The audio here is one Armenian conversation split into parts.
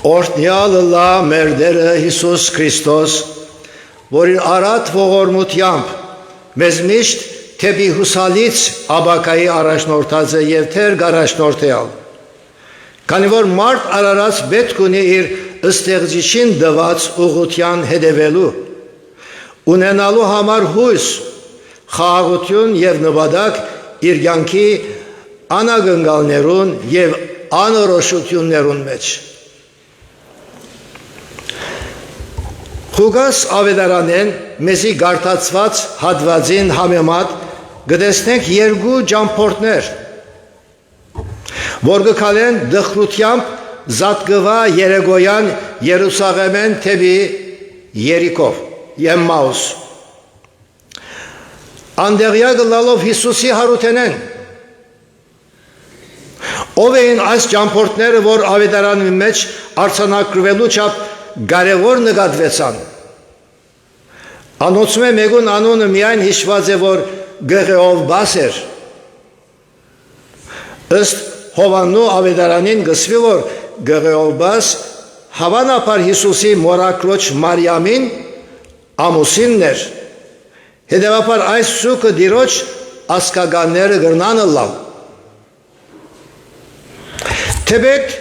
Օրհնյալ լա մեր Տերը Հիսուս Քրիստոս, որ իր արատ ողորմությամբ մեզ միշտ թեպի հուսալից աբակայի առաջնորդած է եւ թեր գարաշնորթեալ։ Քանի որ մարդ արարած պետք ունի իր ըստեղծիչին դված ուղղության հետևելու, ունենալու համար հույս, խաղաղություն եւ նվադակ իր կյանքի անագնգալներուն եւ անորոշություններուն մեջ։ Խուգաս ավետարանեն մեզի գարտացված հատվածին համեմատ գտեսնենք երկու ճամփորդներ, որ գկալեն դխրությամբ զատկվա երեգոյան Երուսաղեմեն թեպի Երիկով Եմմաուս։ Անդեղյա գլալով Հիսուսի հարութենեն։ Ով էին այս ճամփորդները, որ ավետարանի մեջ արձանագրվելու չափ կարևոր նկատվեցան։ Անոնցում է մեկուն անունը միայն հիշված է, որ Գեղեովբաս էր։ Ըստ Հովաննու ավետարանին գսվի, որ Գեղեովբաս հավանաբար Հիսուսի մորակրոջ Մարիամին ամուսինն էր։ Հետևաբար այս սուկը դիրոջ ասկագանները գրնանը լավ։ Թեպետ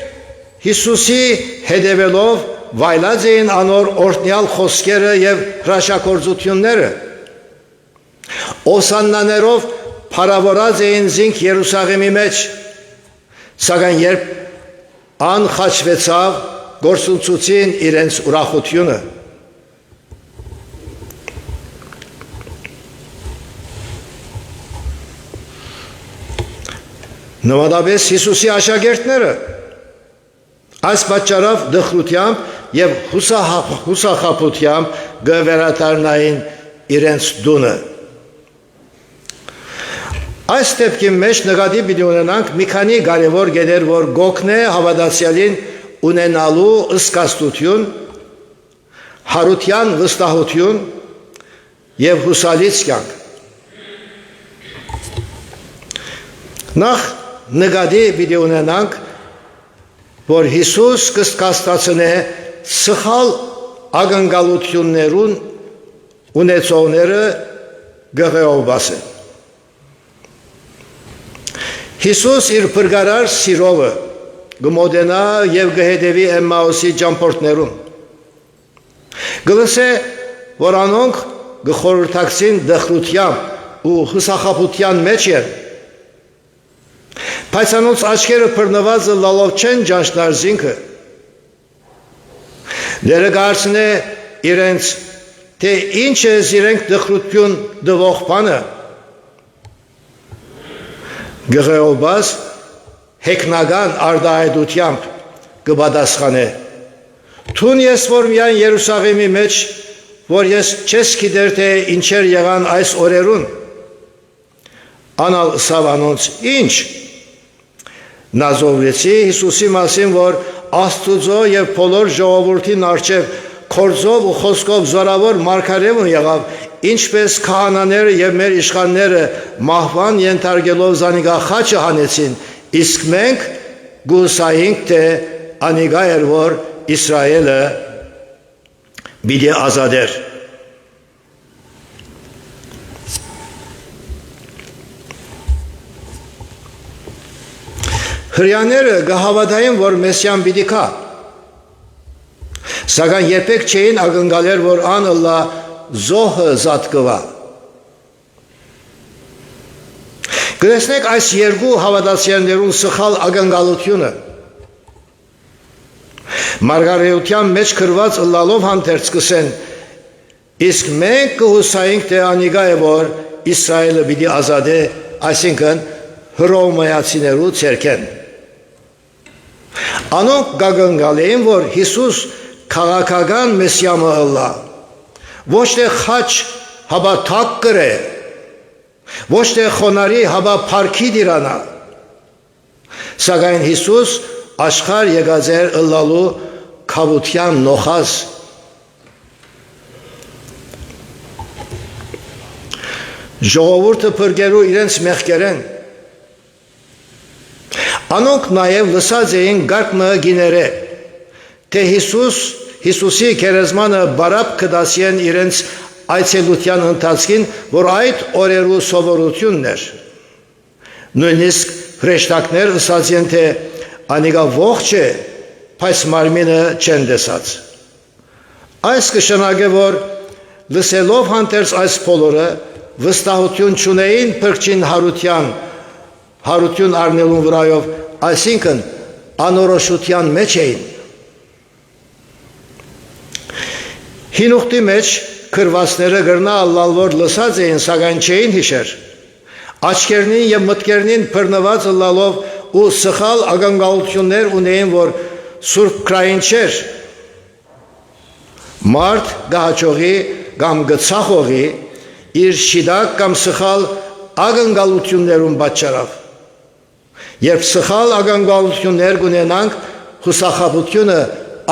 Հիսուսի հետևելով վայլած էին անոր օրհնյալ խոսքերը եւ հրաշագործությունները։ Օսաննաներով փարավորած էին զինք Երուսաղեմի մեջ, սակայն երբ անխաչվեցավ, գործունցուցին իրենց ուրախությունը։ Նվադաբես Հիսուսի աշակերտները այս պատճառով դխրությամբ եւ հուսախապությամբ գվերադառնային իրենց դունը։ Այս դեպքի մեջ նկատի պիտի ունենանք մի քանի կարևոր գեներ, որ գոքն է հավատացյալին ունենալու ըսկաստություն, հարության վստահություն եւ հուսալից կյանք։ Նախ նկատի պիտի ունենանք, որ Հիսուս կստացնե սխալ ակնկալություններուն ունեցողները Գեղեովբասը։ Հիսուս իր փրկարար սիրովը գմոդենա եւ գհետեւի Էմմաուսի ճամփորդներուն։ Գլսե, որ անոնք գխորհրդակցին դխրությամբ ու հուսախապության մեջ են, բայց անոնց աչքերը բռնված լալով չեն ճանչնար զինքը։ Դերը կարծնե իրենց, թե ինչ է իրենք դխրություն դվող բանը։ Գեղեովբաս հեքնական արտահայտությամբ կպատասխանե. Թուն ես որ միայն Երուսաղեմի մեջ, որ ես չես գիտեր, թե ինչեր եղան այս օրերուն։ Անալ ըսավ անոնց, ինչ։ Նազովվեցի Հիսուսի մասին, որ Աստուծո եւ բոլոր ժողովրդին առջև քորձով ու խոսքով զորավոր մարգարեուն եղավ, ինչպես քահանաները եւ մեր իշխանները մահվան ենթարկելով զանիգա խաչը հանեցին, իսկ մենք գուսայինք, թե անիգա էր, որ Իսրայելը պիտի ազատեր։ Հրեաները գահավատային, որ Մեսիան պիտի կա, սակայն երբեք չէին ակնկալեր, որ անըլլա զոհը զատկվա։ Գտեսնեք այս երկու հավատացյալներուն սխալ ակնկալությունը։ Մարգարեության մեջ գրված ըլլալով հանդերձ կսեն, իսկ մենք կհուսայինք, թե անիգա է, որ Իսրայելը պիտի ազատե, այսինքն հռոմեացիներու ցերքեն։ Անոնք կակնկալեին, որ Հիսուս քաղաքական մեսիամը ըլլա, ոչ թե խաչ հաբա թակ կրե, ոչ թե խոնարի հաբա փարքի դիրանա, սակայն Հիսուս աշխարհ եկած էր ըլլալու քավության նոխած։ Ժողովուրդը փրկելու իրենց մեղքերեն։ Անոնք նաև լսած էին գարկմը գիները, թե Հիսուսի քերեզմանը բարապ կդասեն իրենց այցելության ընթացքին, որ այդ օրերու սովորությունն էր։ Նույնիսկ հրեշտակներ ասած են, թե անիկա ողջ է, բայց մարմինը չեն տեսած։ Այս կշնագե, որ լսելով հանդերձ այս բոլորը վստահություն չունեին փրկչին հարություն առնելուն վրայով, այսինքն անորոշության մեջ էին։ Հին ուխտի մեջ քրվածները գրնա ալլալ, որ լսած էին, սակայն չէին հիշեր։ Աչքերնին եւ մտքերնին բռնված ըլլալով ու սխալ ակնկալություններ ունեին, որ Սուրբ Քրային չէր։ Մարդ գահաճողի կամ գծախողի իր շիդակ կամ սխալ ակնկալություններուն պատճառով։ Երբ սխալ ակնկալություններ կունենանք, խուսախաբությունը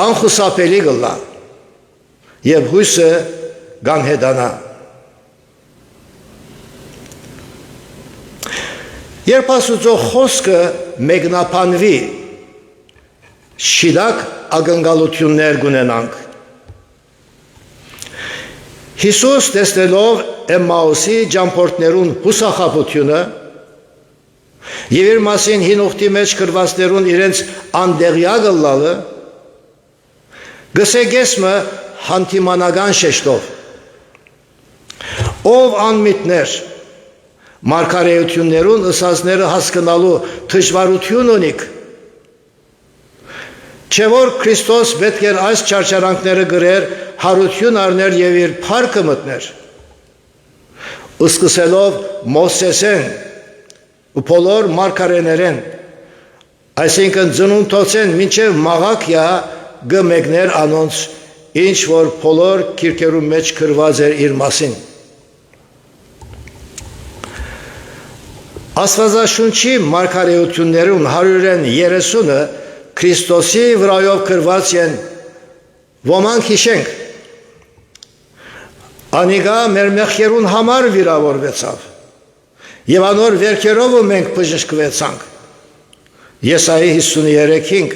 անխուսափելի կլա եւ հույսը կանհետանա։ Երբ Աստծո խոսքը մեկնաբանվի, շիդակ ակնկալություններ կունենանք։ Հիսուս տեսնելով Էմմաուսի ճամփորդներուն հուսախաբությունը եւ իր մասին հին ուխտի մեջ գրվածներուն իրենց անդեղյակ ըլլալը, գսեգեսմը հանդիմանական շեշտով, ով անմիտներ մարգարեություններուն ըսածները հասկանալու դժվարություն ունիք, չէ որ Քրիստոս պետք էր այս չարչարանքները գրեր, հարություն առներ եւ իր փառքը մտներ, սկսելով Մովսեսեն ու բոլոր մարգարեներեն, այսինքն ծնունդոցեն մինչև Մաղաքիա գմեկներ անոնց, ինչ որ բոլոր քիրքերու մեջ գրված էր իր մասին։ Աստվածաշունչի մարգարեություններուն 130-ը Քրիստոսի վրայով գրված են, ոմանք հիշենք, անիկա մեր մեղքերուն համար վիրավորվեցավ եւ անոր վերքերով մենք բժշկվեցանք։ Եսայի 53-5,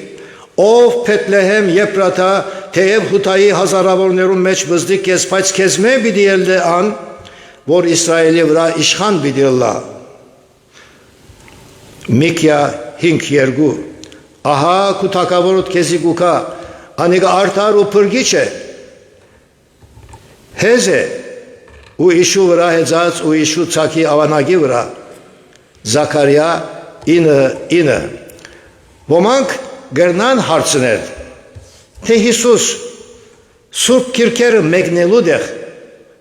ով Փեթլեհեմ Եփրաթա, թեև Հութայի հազարավորներուն մեջ բզդիկ ես, բայց քեզ մե պիտի ելնե ան, որ Իսրայելի վրա իշխան պիտի լա։ Միքիա 5:2, ահա քու թագավորոդ քեզի գուկա, անիկա արդար ու փրկիչ է, հեզ է ու իշու վրա հեծած ու իշու ցակի ավանագի վրա։ Զաքարիա 9:9։ Ոմանք գրնան հարցնել, թե Հիսուս Սուրբ Քիրքերը մեկնելու դեղ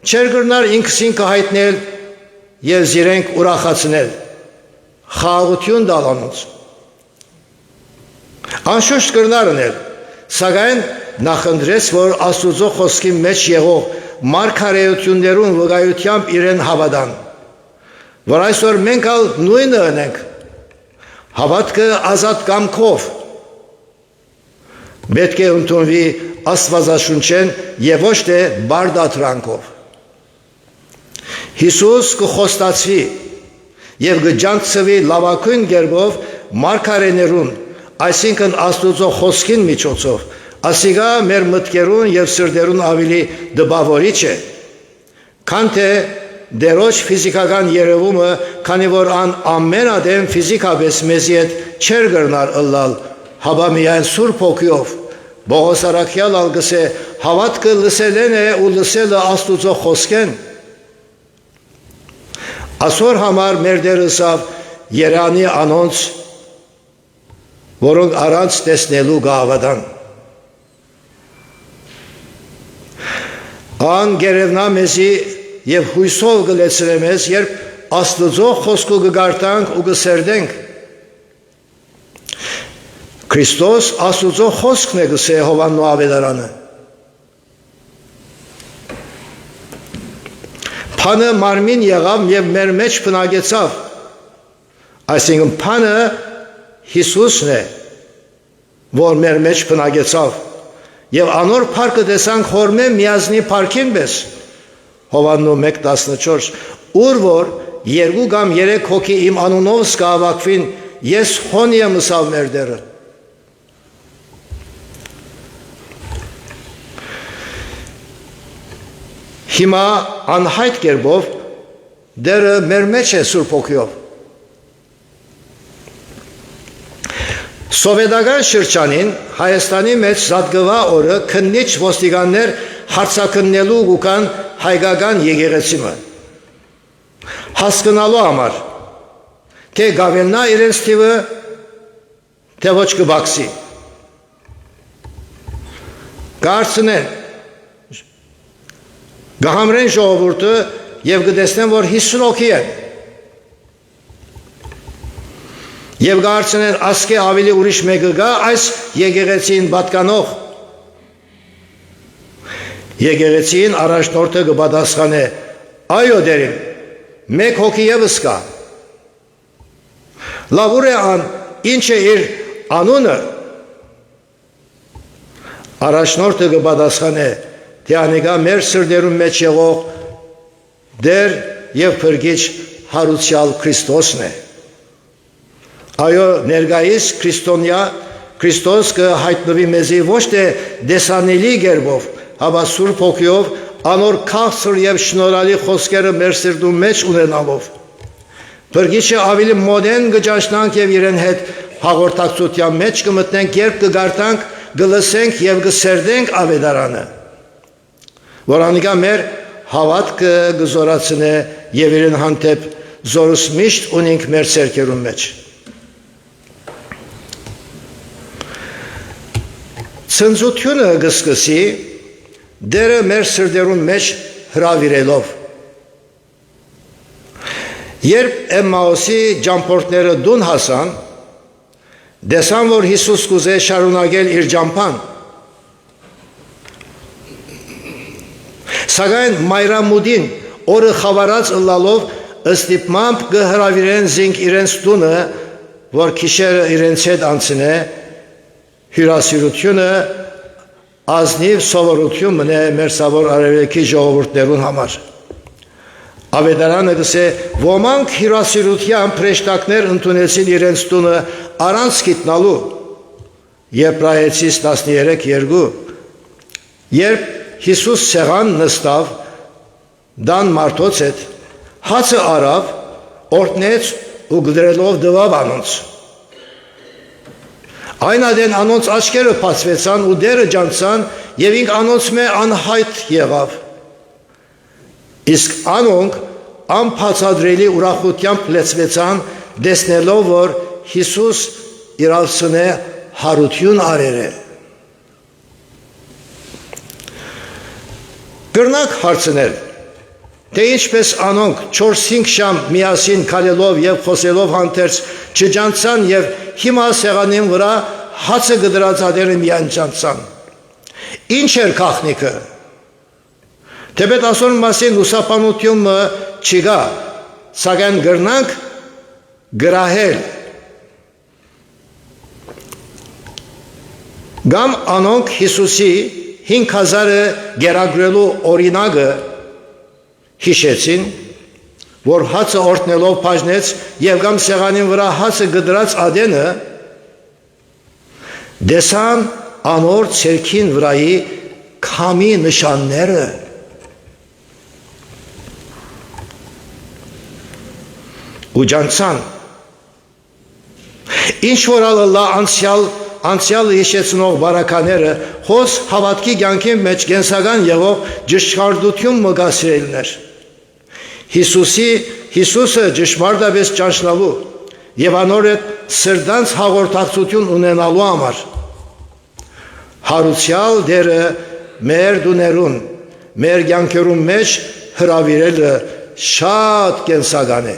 չեր գրնար ինքսին կհայտնել եւ զիրենք ուրախացնել, խաղաղություն դալանոց։ Անշուշտ գրնարնել, սակայն նախընտրեց, որ Աստուծո խոսքի մեջ եղող մարգարեություններուն վկայությամբ իրեն հավատան, որ այսօր մենք ալ նույնը ունենք, հավատքը ազատ կամքով, պետք է ընդունվի Աստվածաշունչեն եւ ոչ թե բարդատրանքով։ Հիսուս կխոստացվի եւ կջանցվի լավագույն կերպով մարգարեներուն, այսինքն Աստուծո խոսքին միջոցով, ասիկա մեր մտքերուն եւ սրտերուն ավելի դպավորիչ է, քան թե դերոջ ֆիզիկական երևումը, քանի որ ան ամենադեմ ֆիզիկապես մեզի հետ չեր գրնար ըլլալ, հաբա միայն Սուրբ Հոգիով, Բողոս Արաքյալ ալգսե, հավատքը լսելեն է ու լսելը Աստուծո խոսքեն։ Այսօր համար մեր դերսավ Երանի անոնց, որոնք առանց տեսնելու գավադան։ Ան գերևնա մեզի եւ հույսով գլեցրե մեզ, երբ Աստուծո խոսքը կգարտանք ու կսերդենք։ Քրիստոս Աստուծո խոսքն է գսե Հովաննու ավետարանը։ Փանը մարմին եղավ եւ մեր մեջ բնակեցավ, այսինքն փանը Հիսուսն է, որ մեր մեջ բնակեցավ, եւ անոր փառքը տեսանք խորմե միազնի փառքին պես, Հովաննու 1:14, ուր որ 2 կամ 3 հոգի իմ անունով սկավակվին, ես հոն եմ ըսավ մեր դերը։ հիմա անհայտ կերպով դերը մեր մեջ է Սուրբ Հոգիով։ Սովետական շրջանին Հայաստանի մեջ զատկվա օրը քննիչ ոստիկաններ հարցակննելու գուկան հայկական եկեղեցիմը հասկանալու համար թե գավեննա իրենց թիվը թե ոչ կբաքսի կարծնեն գահամրեն ժողովուրդը և գտեսնեն որ 50 հոգի են և կարծնեն ասկե ավելի ուրիշ մեկը գա այս եկեղեցին պատկանող եկեղեցին առաջնորդը կպատասխանե այո դերին մեկ հոգի ևս կա լավ ուր է ինչ է իր անունը առաջնորդը կպատասխանե թե անիկա մեր սրտերում մեջ եղող դեր և փրկիչ հարուցյալ Քրիստոսն է այո ներկայիս քրիստոնյա Քրիստոս կհայտնվի մեզի ոչ թե դեսանելի կերպով հապա Սուրբ Հոգիով անոր քաղցր և շնորհալի խոսքերը մեր սրտում մեջ ունենալով փրկիչը ավելի մոդեն կճաշնանք և իրեն հետ հաղորդակցության մեջ կմտնենք երբ կգարտանք կլսենք և կսերդենք ավետարանը որ անիկա մեր հավատքը կզորացնե և իրեն հանդեպ զորս միշտ ունենք մեր սերքերում մեջ Ցնծությունը կսկսի դերը մեր սրտերում մեջ հրավիրելով երբ Էմմաոսի ճամփորդները դուն հասան դեսան որ Հիսուս կուզե շարունակել իր ճամփան սակայն մայրամուտին օրը խավարած ըլլալով ըստիպմամբ կհրավիրեն զինք իրենց տունը որ քիշերը իրենց հետ անցնե հյուրասիրությունը ազնիվ սովորություն մնե մեր սավոր արևելքի ժողովուրդներուն համար ավետարանը գսե ոմանք հյուրասիրության փրեշտակներ ընդունեցին իրենց տունը առանց գիտնալու Եբրայեցիս 13:2 երբ Հիսուս սեղան նստավ դան մարդոց հետ հացը արավ օրտնեց ու գդրելով դվավ անոնց Այն ադեն անոնց աչքերը բացվեցան ու դերը ջանցան և ինք անոնց մե անհայտ եղավ իսկ անոնք անբացատրելի ուրախությամբ լեցվեցան տեսնելով որ Հիսուս իրավսնե հարություն արեր է կրնակ հարցնել թե ինչպես անոնք 4-5 շամ միասին քալելով և խոսելով հանդերձ չջանցան և հիմա սեղանին վրա հացը գդրած ադերը միայն ջանցան ինչ էր քաղնիկը թեպետ ասոր մասին լուսապանությունը չկա սակայն գրնանք գրահել գամ անոնք Հիսուսի 5000-ը գերագրելու օրինակը հիշեցին որ հացը օրտնելով բաժնեց և կամ սեղանին վրա հացը գդրած ադենը դեսան անոր ցերքին վրայի քամի նշանները ու ջանցան ինչ որ ալլա անցյալը հիշեցնող բարակաները հոս հավատքի կյանքի մեջ կենսական եղող ճշգրտություն մգասրելներ Հիսուսը ճշմարտապես ճանչնալու և անոր հետ սրտանց հաղորդակցություն ունենալու համար հարուցյալ դերը մեր դուներուն մեր կյանքերում մեջ հրավիրելը շատ կենսական է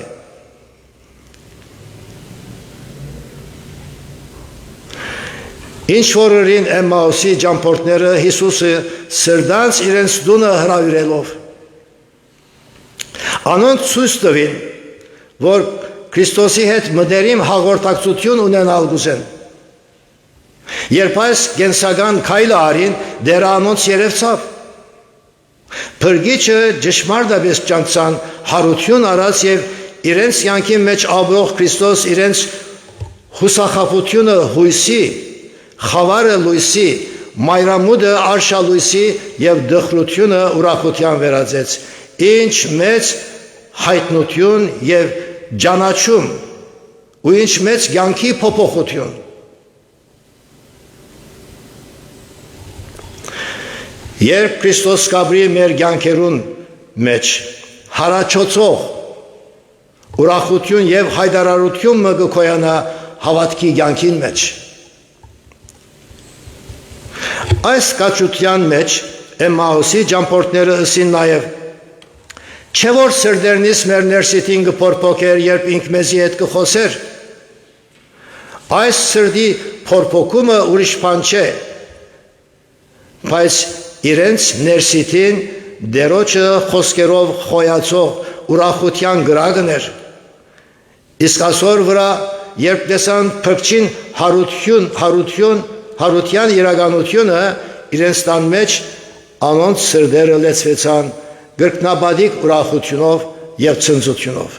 Ինչ որին Էմմաոսի ճամփորդները Հիսուսը սրտանց իրենց դունը հրավիրելով Անոնց ցույց տվին, որ Քրիստոսի հետ մտերիմ հաղորդակցություն ունենալ գուզեն։ Երբ այս կենսական քայլը արին, դերը անոնց երևցավ։ Փրկիչը ճշմարտապես ճանցան հարություն արած եւ իրենց յանքի մեջ ապրող Քրիստոս իրենց հուսախաբությունը հույսի, խավարը լույսի, մայրամուտը արշալույսի և դխրությունը ուրախության վերածեց, ինչ մեծ հայտնություն և ճանաչում ու ինչ մեծ կյանքի փոփոխություն։ Երբ Քրիստոս կաբրի մեր կյանքերուն մեջ հարաճոցող ուրախություն և հայտարարություն մը կգոյանա հավատքի կյանքին մեջ։ Այս կաչության մեջ Էմմաուսի ճամփորդները ըսին նաև. չէ՞ որ սրդերնից մեր ներսիտին կփորփոքեր, երբ ինք մեզի հետ կխոսեր։ Այս սրդի փորփոքումը ուրիշ բան չէ, բայց իրենց ներսիտին դերոջը խոսքերով խոյացող ուրախության գրագն էր։ Իսկ այսօր վրա, երբ տեսան փրկչին հարության իրականությունը, իրենց տան մեջ անոնց սրդերը լեցվեցան գրկնաբադիկ ուրախությունով և ցնծությունով։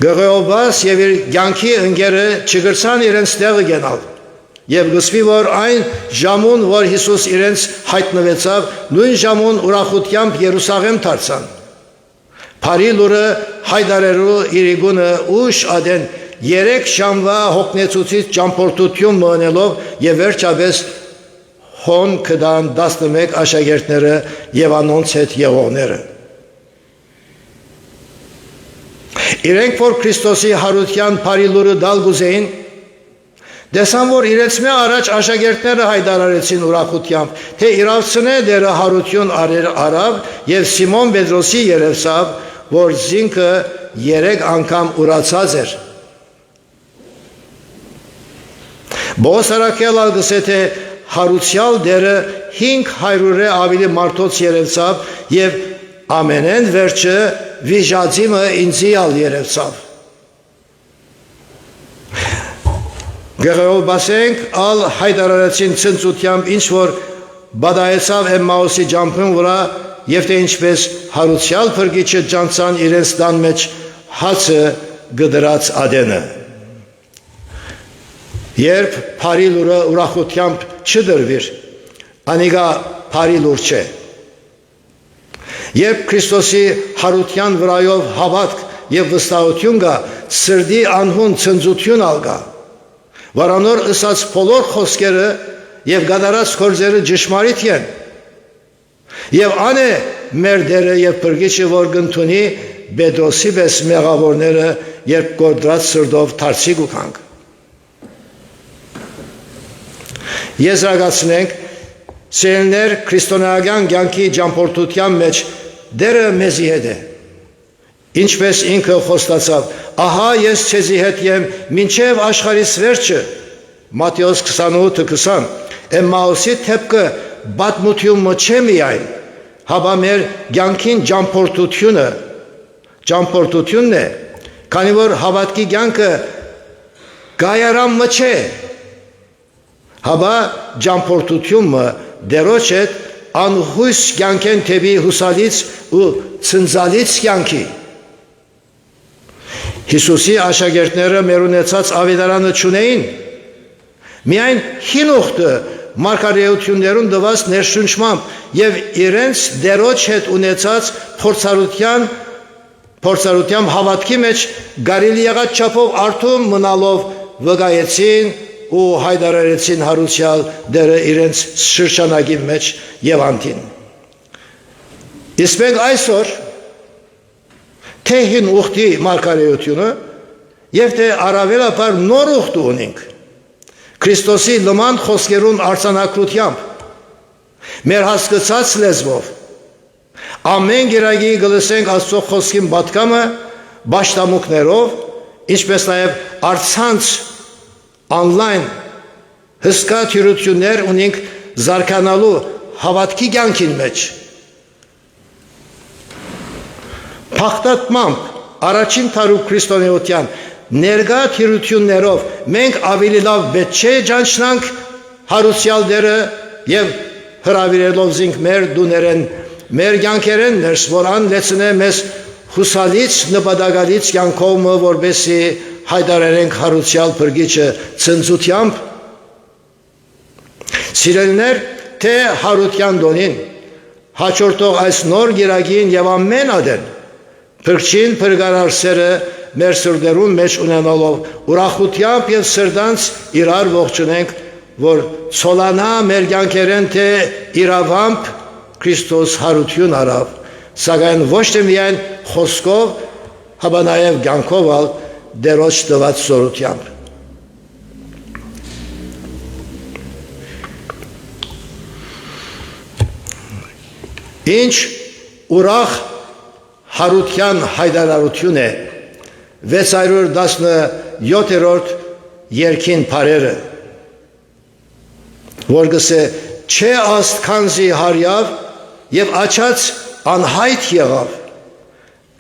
Գեղեոբաս և իր կյանքի ընկերը չգրցան իրենց տեղը գնալ և գսվի, որ այն ժամուն, որ Հիսուս իրենց հայտնվեցավ, նույն ժամուն ուրախությամբ Երուսաղեմ դարձան։ Փարի լուրը հայտարարելու իրիկունը ուշ ադեն 3 ժամվա հոգնեցուցիչ ճամփորդություն մնելով և վերջապես հոն կդան 11 աշակերտները և անոնց հետ եղողները։ Իրենք, որ Քրիստոսի հարության փարի լուրը դալ գուզեին, տեսան, որ իրենց մե առաջ աշակերտները հայտարարեցին ուրախությամբ, թե իրավցնե դերը հարություն արավ և Սիմոն Պետրոսի երևսավ, որ զինքը 3 անգամ ուրացած էր։ Բոս արաքել ալգսե, թե հարուցյալ դերը 500 ավելի մարդոց երևցավ և ամենեն վերջը վիժածիմը ինձի ալ երևցավ։ Գեղեոբասենք ալ հայտարարեցին ցնծությամբ, ինչ որ բադայեցավ Էմմաուսի ճամփին վրա և թե ինչպես հարուցյալ փրկիչը ջանցան իրենց տան մեջ հացը գդրած ադենը։ Երբ փարի լուրը ուրախությամբ չդրվիր, անիգա փարի լուր չէ։ Երբ Քրիստոսի հարության վրայով հավատք և վստահություն գա, սրդի անհուն ցնծություն ալգա, վարանոր ըսած բոլոր խոսքերը և գադարած գործերը ճշմարիտ են։ Եվ անե մեր դերը և փրկիչը, որ կընդունի Պետրոսի պես մեղավորները, երբ գործած սրտով դարձի գուքանք։ Եզրակացնենք, սիրելիներ, քրիստոնեական կյանքի ճամփորդության մեջ դերը մեզի հետ է։ Ինչպես ինքը խոստացավ, ահա ես ցեզի հետ եմ մինչև աշխարհիս վերջը, Մատթեոս 28:20, Էմմաուսի թեփքը բադմությունը չէ միայն, հապա մեր կյանքին ճամփորդությունն է, քանի որ հավատքի կյանքը գայարամը չէ, հապա ճամփորդությունը դերոջ հետ անհույս կյանքեն թեպի հուսալից ու ցնծալից կյանքի։ Հիսուսի աշակերտները մեր ունեցած ավետարանը չունեին, միայն հին ուխտը մարգարեություններուն տված ներշնչմամբ և իրենց դերոջ հետ ունեցած փորձառությամբ հավատքի մեջ գարելի եղած չափով արթուն մնալով վկայեցին ու հայտարարեցին հարուցյալ դերը իրենց շրջանակի մեջ և անտին։ Իսկ մենք այսօր թե հին ուխտի մարգարեությունը և թե առավելաբար նոր ուխտ ունենք, Քրիստոսի նման խոսքերուն արձանագրությամբ, մեր հասկացած լեզվով, ամեն գիրագի գլսենք Աստծո խոսքին պատկամը բաշտամուկներով, ինչպես նաև առցանց online հսկա թյուրություններ ունենք զարգանալու հավատքի կյանքին մեջ։ Փախտատմամբ առաջին թարու քրիստոնեության ներկա թյուրություններով մենք ավելի լավ պետք չէ ճանչնանք հարուցյալ դերը և հրավիրելով զինք մեր դուներեն, մեր կյանքերեն ներս, որ ան լեցնե մեզ հուսալից նպատակալից կյանքով մը, որպեսի հայտարարենք հարուցյալ փրկիչը ցնծությամբ։ Սիրելիներ, թե հարության տոնին հաջորդող այս նոր գիրագին եւ ամեն ադեն փրկչին փրկարար սերը մեր սրտերուն մեջ ունենալով ուրախությամբ եւ սրտանց իրար ողջունենք, որ ցոլանա մեր կյանքերեն թե իրավամբ Քրիստոս հարություն արավ, սակայն ոչ թե միայն խոսքով, հապա նաեւ կյանքով ալ դերոջ տված սորությամբ։ Ինչ ուրախ հարության հայտարարություն է 617-րդ երգին բարերը, որ գսե չէ աստքանզի հարյավ եւ աչած անհայտ եղավ,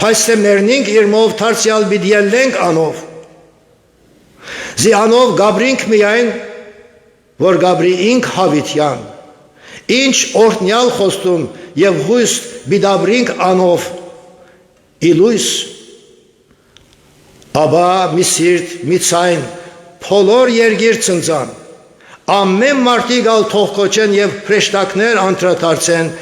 բայց թե մերնինք իրմով թարցյալ բիդիելենք անով, զի անով գաբրինք միայն, որ գաբրի ինք հավիտյան, ինչ օրտնյալ խոստում եւ հույս բիդաբրինք անով, իլույս, աբա մի սիրտ, մի ցայն, փոլոր երգիր ծնծան, ամեն մարդիկ ալ թող կոչեն եւ հրեշտակներ անդրադարձեն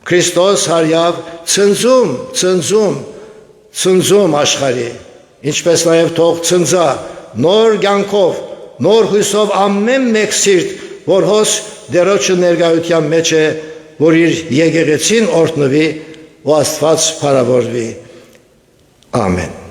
Քրիստոս հարյավ, ցնծում, ցնծում, ցնծում աշխարհի, ինչպես նաեւ թող ցնծա նոր կյանքով, նոր հույսով ամեն մեկ սիրտ, որ հոս դերոջը ներկայության մեջ է, որ իր եկեղեցին օրհնվի ու Աստված փառավորվի։ Ամեն։